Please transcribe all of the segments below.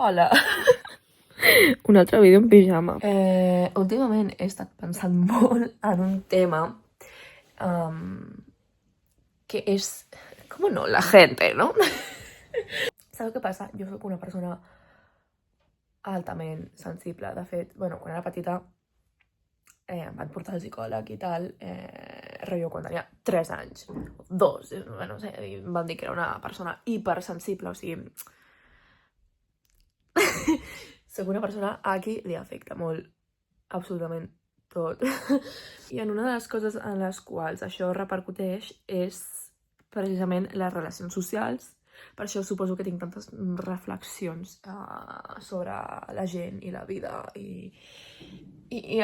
Hola! Un altre vídeo en pijama. Últimament he estat pensant molt en un tema que és... Com no? La gente, no? ¿Sabeu què passa? Jo soc una persona altament sensible. De fet, bueno, quan era petita em van portar al psicòleg i tal, rotllo quan tenia 3 anys, 2, no sé, i em van dir que era una persona hipersensible, o sigui... Soc una persona a qui li afecta molt absolutament tot. I en una de les coses en les quals això repercuteix és precisament les relacions socials. Per això suposo que tinc tantes reflexions sobre la gent i la vida i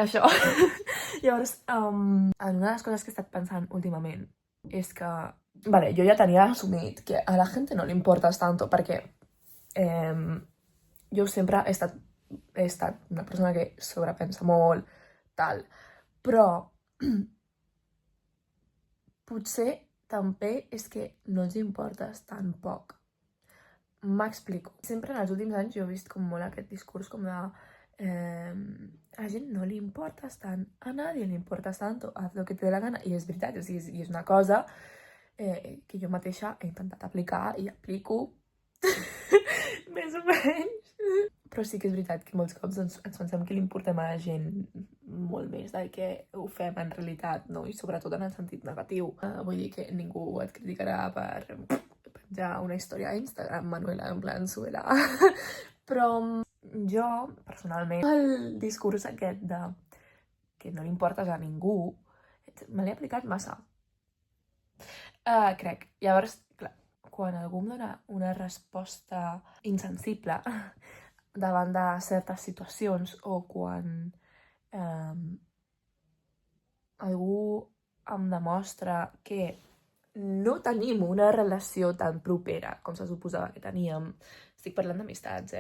això. Llavors, en una de les coses que he estat pensant últimament és que, vale, jo ja tenia assumit que a la gent no li importes tanto perquè jo sempre he estat una persona que sobrepensa molt, tal, però potser també és que no ens importes tan poc. M'explico. Sempre en els últims anys jo he vist com molt aquest discurs com de a la gent no li importes tant, a nadie le importas tanto, haz lo que te dé la gana, i és veritat, i és una cosa que jo mateixa he intentat aplicar i aplico més o menys. Però sí que és veritat que molts cops ens pensem que li importem a la gent molt més del que ho fem en realitat, no? I sobretot en el sentit negatiu. Vull dir que ningú et criticarà per penjar una història a Instagram, Manuela, en plan, sube-la. Però jo, personalment, el discurs aquest de que no li importes a ningú, me l'he aplicat massa. Crec. Llavors, clar, quan algú em dona una resposta insensible davant de certes situacions o quan algú em demostra que no tenim una relació tan propera com se suposava que teníem, estic parlant d'amistats,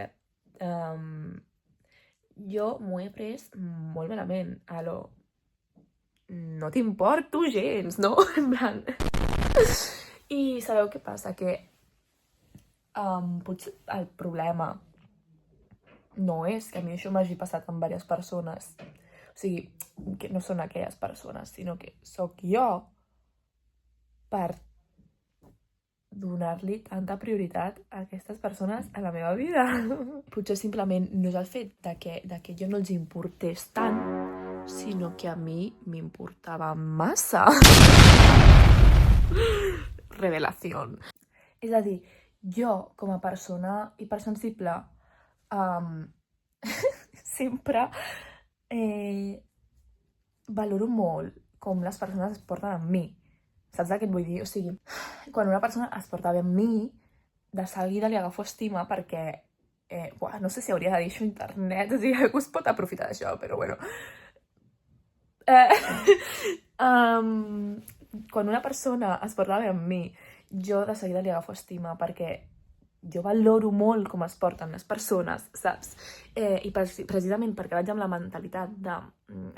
jo m'ho he pres molt malament. No t'importo gens, no? En plan... I sabeu què passa? Que potser el problema no és que a mi això m'hagi passat amb diverses persones. O sigui, que no són aquelles persones, sinó que sóc jo per donar-li tanta prioritat a aquestes persones a la meva vida. Potser simplement no és el fet de que jo no els importés tant, sinó que a mi m'importava massa. Revelació. És a dir, jo, com a persona hipersensible, sempre valoro molt com les persones es porten amb mi. Saps què et vull dir? O sigui, quan una persona es porta bé amb mi, de seguida li agafo estima perquè... no sé si hauria de dir això a internet, o sigui, algú es pot aprofitar d'això, però bueno. Quan una persona es porta bé amb mi, jo de seguida li agafo estima perquè jo valoro molt com es porten les persones, saps? I precisament perquè vaig amb la mentalitat de a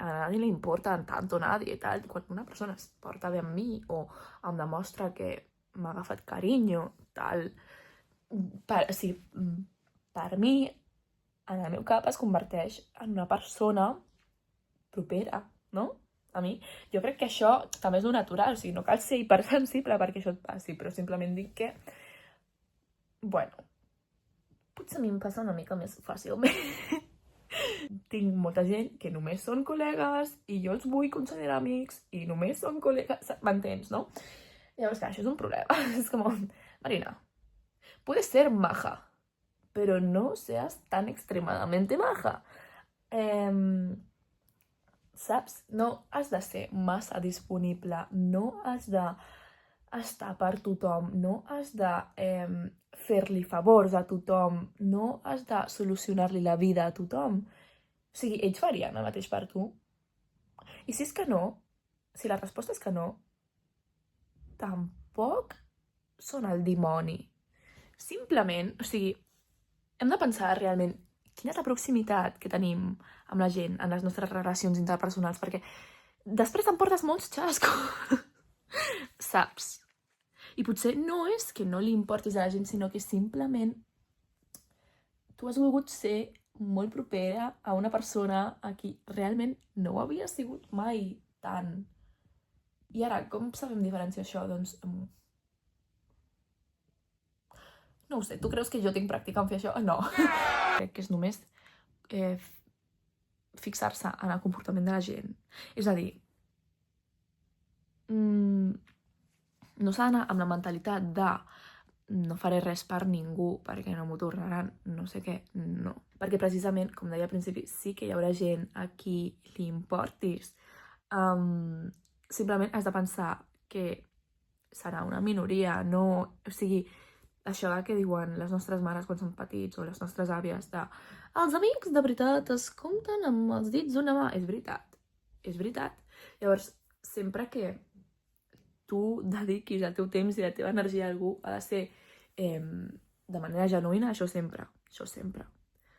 nadie le importa tanto nadie i tal, quan una persona es porta bé amb mi o em demostra que m'ha agafat carinyo, tal, per mi, en el meu cap es converteix en una persona propera, no? A mi, jo crec que això també és lo natural, o sigui, no cal ser hipersensible perquè això et passi, però simplement dic que, bueno, potser a mi em passa una mica més fàcilment. Tinc molta gent que només són col·legues i jo els vull considerar amics i només són col·legues, m'entens, no? Llavors, clar, això és un problema. És com, Marina, puedes ser maja, pero no seas tan extremadamente maja. Saps? No has de ser massa disponible, no has d'estar per tothom, no has de fer-li favors a tothom, no has de solucionar-li la vida a tothom. O sigui, ells farien el mateix per tu? I si és que no, si la resposta és que no, tampoc són el dimoni. Simplement, o sigui, hem de pensar realment quina és la proximitat que tenim amb la gent en les nostres relacions interpersonals, perquè després t'emportes molts xascos, saps? I potser no és que no li importis a la gent, sinó que simplement tu has volgut ser molt propera a una persona a qui realment no ho havia sigut mai tant. I ara, com sabem diferenciar això? Doncs, no ho sé, tu creus que jo tinc pràctica en fer això? No. Crec que és només fixar-se en el comportament de la gent. És a dir, no s'ha d'anar amb la mentalitat de no faré res per ningú perquè no m'ho tornaran, no sé què, no. Perquè precisament, com deia al principi, sí que hi haurà gent a qui li importis. Simplement has de pensar que serà una minoria, no... O sigui, això que diuen les nostres mares quan són petits o les nostres àvies de els amics de veritat es compten amb els dits d'una mà. És veritat, és veritat. Llavors, sempre que tu dediquis el teu temps i la teva energia a algú ha de ser de manera genuïna, això sempre. O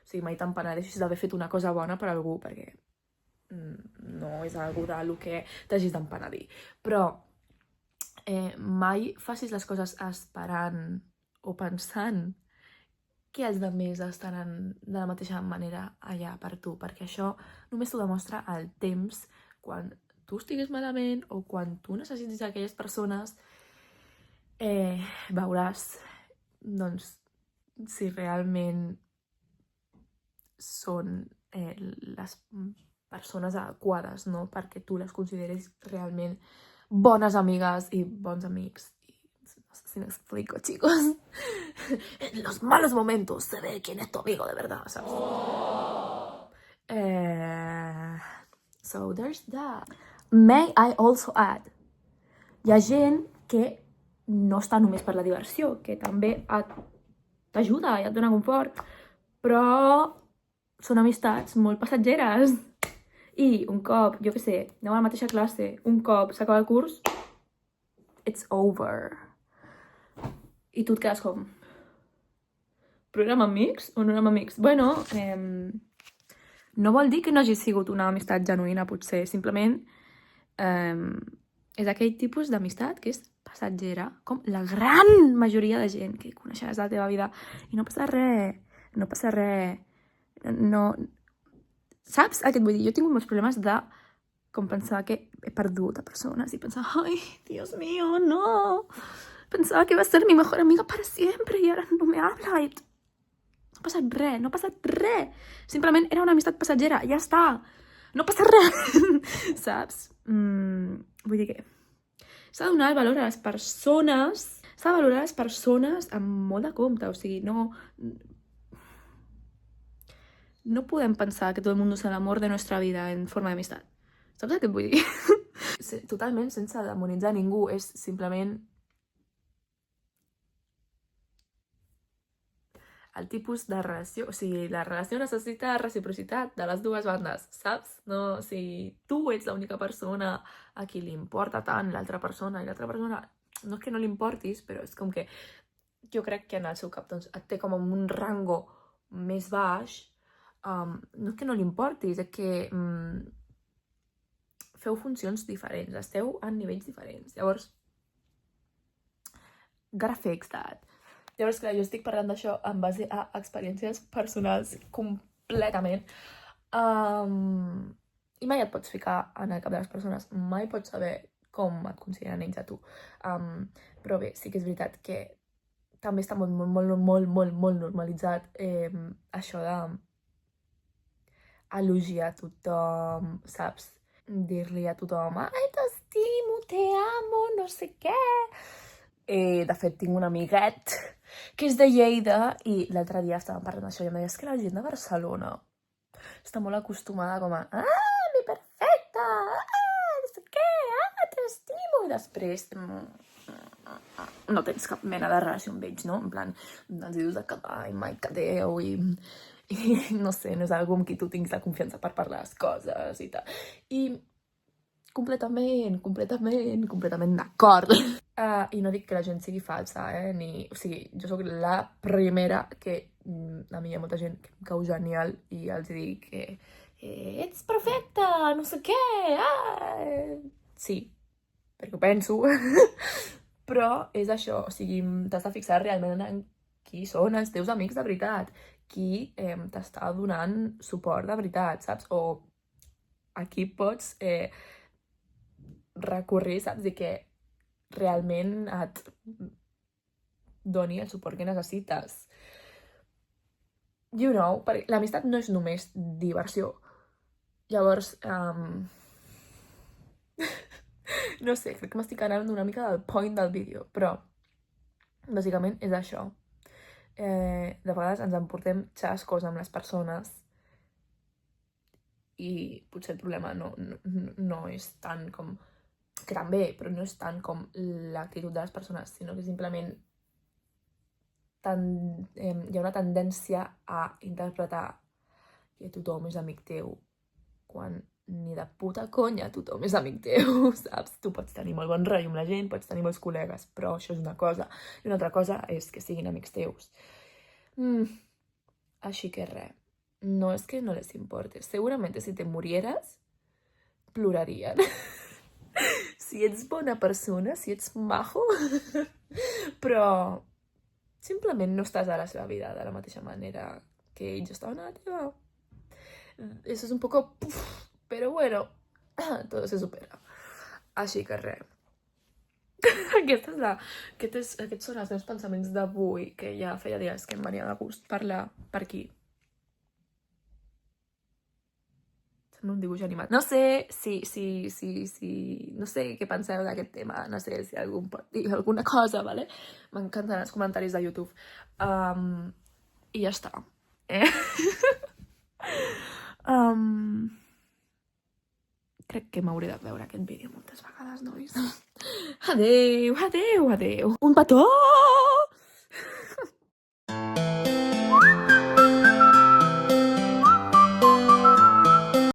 sigui, mai te'n penedeixis d'haver fet una cosa bona per algú, perquè no és algú del que t'hagis d'empenedir. Però mai facis les coses esperant o pensant que els altres estaran de la mateixa manera allà per tu, perquè això només t'ho demostra el temps quan tu estiguis malament o quan tu necessitis aquelles persones, veuràs doncs, si realment són les persones adequades, no? Perquè tu les consideres realment bones amigues i bons amics. No sé si me explico, chicos. En los malos momentos se ve quién es tu amigo de verdad, ¿sabes? So there's that. May I also add, hi ha gent que no està només per la diversió, que també t'ajuda i et dona confort, però són amistats molt passatgeres. I un cop, jo què sé, aneu a la mateixa classe, un cop s'acaba el curs, it's over. I tu et quedes com, però érem amics o no érem amics? Bueno, no vol dir que no hagi sigut una amistat genuïna, potser. Simplement és aquell tipus d'amistat que és passatgera, com la gran majoria de gent que coneixeràs a la teva vida. I no passa res, no passa res. No... Saps el que et vull dir? Jo he tingut molts problemes de com pensar que he perdut a persones i pensar, ai, Dios mío, no. Pensava que va ser mi mejor amiga para siempre y ahora no me habla. I... No ha passat res, no ha passat res. Simplement era una amistat passatgera, ja està. No passa res, saps? Vull dir que s'ha de donar el valor a les persones, s'ha de valorar les persones amb molt de compte, o sigui, no podem pensar que todo el mundo es el amor de nuestra vida en forma d'amistat. Saps el que et vull dir? Totalment sense demonitzar ningú, és simplement el tipus de relació, o sigui, la relació necessita reciprocitat de les dues bandes, saps? No, si tu ets l'única persona a qui li importa tant l'altra persona i l'altra persona, no és que no li importis, però és com que jo crec que en el seu cap doncs, et té com un rango més baix, no és que no li importis, és que feu funcions diferents, esteu a nivells diferents, llavors gotta fix that. Llavors, clar, jo estic parlant d'això en base a experiències personals completament. I mai et pots ficar en el cap de les persones, mai pots saber com et consideren ells a tu. Però bé, sí que és veritat que també està molt normalitzat això de elogiar a tothom, saps? Dir-li a tothom, ai, t'estimo, te amo, no sé què. De fet, tinc un amiguet que és de Lleida i l'altre dia estàvem parlant d'això i em deia, és que la gent de Barcelona està molt acostumada com a mi perfecta, no sé què, t'estimo, i després no tens cap mena de relació amb ells, no? En plan, els dius de quedar i mai quedeu i no sé, no és algú amb qui tu tinguis la confiança per parlar les coses i tal. I completament d'acord. I no dic que la gent sigui falsa, o sigui, jo sóc la primera que a mi hi ha molta gent que em cau genial i els dic que ets perfecta, no sé què, sí, perquè ho penso, però és això, o sigui, t'has de fixar realment en qui són els teus amics de veritat, qui t'està donant suport de veritat, saps? O a qui pots recórrer, saps? I que realment et doni el suport que necessites. You know, perquè l'amistat no és només diversió. Llavors, no sé, crec que m'estic anant una mica del point del vídeo, però bàsicament és això. De vegades ens emportem xascos amb les persones i potser el problema no és tant com... que també, però no és tant com l'actitud de les persones, sinó que simplement hi ha una tendència a interpretar que tothom és amic teu, quan ni de puta conya tothom és amic teu, saps? Tu pots tenir molt bon rotllo amb la gent, pots tenir molts col·legues, però això és una cosa. I una altra cosa és que siguin amics teus. Així que res, no és que no les importes. Seguramente si te murieras, plorarien. Si ets bona persona, si ets majo, però simplement no estàs a la seva vida de la mateixa manera que ells estaven a la teva. Eso es un poco... Pero bueno, todo se supera. Així que res. Aquests són els meus pensaments d'avui, que ja feia dies que em venia de gust parlar per aquí. Sembla un dibuix animat. No sé no sé què penseu d'aquest tema, no sé si algú pot dir alguna cosa, vale? M'encanten els comentaris de YouTube. I ja està. Crec que m'hauré de veure aquest vídeo moltes vegades, nois. Adeu, adeu, adeu. Un petó!